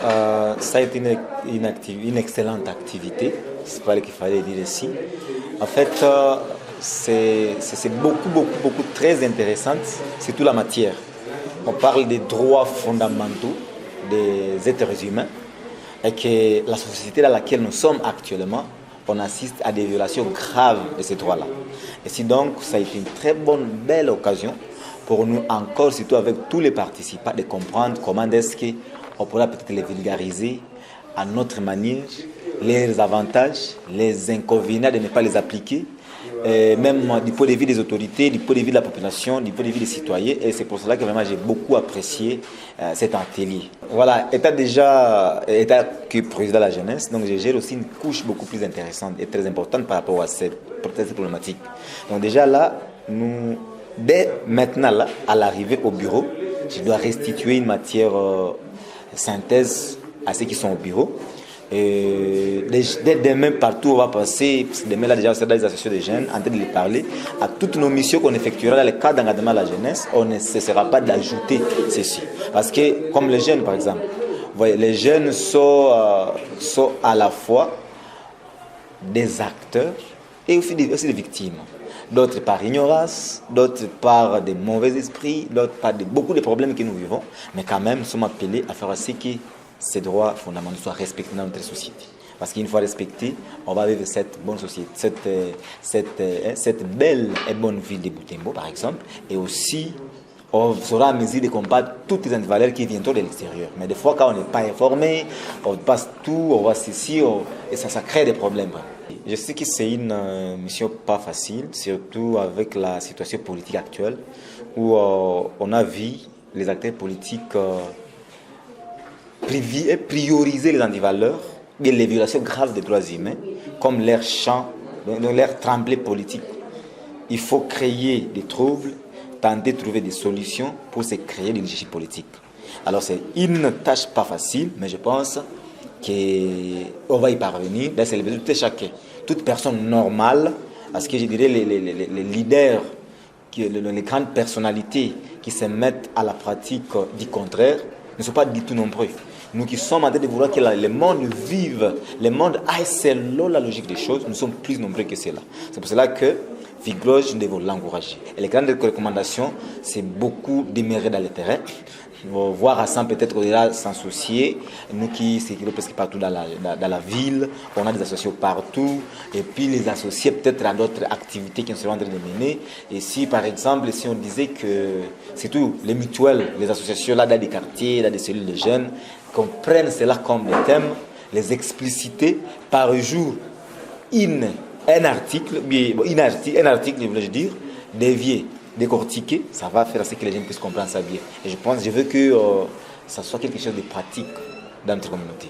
Ça a été une excellente activité, c'est pas ce qu'il fallait dire ici. En fait, c'est beaucoup très intéressant, surtout la matière. On parle des droits fondamentaux des êtres humains et que la société dans laquelle nous sommes actuellement, on assiste à des violations graves de ces droits-là. Et si donc, ça a été une très belle occasion pour nous encore, surtout avec tous les participants, de comprendre comment est-ce qu'on pourra peut-être les vulgariser à notre manière, les avantages, les inconvénients de ne pas les appliquer, et même du point de vue des autorités, du point de vue de la population, du point de vue des citoyens. Et c'est pour cela que vraiment j'ai beaucoup apprécié cet atelier. Voilà, étant que président de la jeunesse, donc je gère aussi une couche beaucoup plus intéressante et très importante par rapport à cette problématique. Donc déjà là, dès maintenant, là, à l'arrivée au bureau, je dois restituer une matière synthèse à ceux qui sont au bureau. Et dès demain, partout, on va passer, parce que demain, là, déjà, c'est dans les associations des jeunes, en train de les parler, à toutes nos missions qu'on effectuera dans le cadre d'engagement de la jeunesse, on ne cessera pas d'ajouter ceci. Parce que, comme les jeunes, par exemple, vous voyez, les jeunes sont à la fois des acteurs et aussi des victimes. D'autres par ignorance, d'autres par des mauvais esprits, d'autres par beaucoup de problèmes que nous vivons, mais quand même, nous sommes appelés à faire ce qui ces droits fondamentaux soient respectés dans notre société. Parce qu'une fois respectés, on va vivre cette bonne société, cette belle et bonne ville de Butembo, par exemple, et aussi on sera à mesure de combattre toutes les antivaleurs qui viendront de l'extérieur. Mais des fois, quand on n'est pas informé, on passe tout, on voit ceci, et ça crée des problèmes. Je sais que c'est une mission pas facile, surtout avec la situation politique actuelle, où on a vu les acteurs politiques prioriser les antivaleurs et les violations graves des droits humains comme leur champ, leur tremblé politique. Il faut créer des troubles, tenter de trouver des solutions pour se créer des législations politiques. Alors c'est une tâche pas facile, mais je pense qu'on va y parvenir. C'est le besoin de chacun. Toute personne normale, parce que je dirais les leaders, les grandes personnalités qui se mettent à la pratique du contraire, ne sont pas du tout nombreux. Nous qui sommes en train de vouloir que le monde vive, le monde aille selon la logique des choses, nous sommes plus nombreux que cela. C'est pour cela que Vigloge, nous devons l'encourager. Et les grandes recommandations, c'est beaucoup d'émérer dans le terrain, voir à ça peut-être au-delà s'en soucier. Nous qui circulons presque partout dans la ville, on a des associations partout, et puis les associer peut-être à d'autres activités qui sont en train de mener. Et si par exemple, si on disait que c'est tout, les mutuelles, les associations là dans des quartiers, dans des cellules de jeunes, qu'on prenne cela comme des thèmes, les expliciter par jour, un article, je voulais dire, dévié, décortiqué, ça va faire à ce que les gens puissent comprendre ça bien. Et je veux que ça soit quelque chose de pratique dans notre communauté.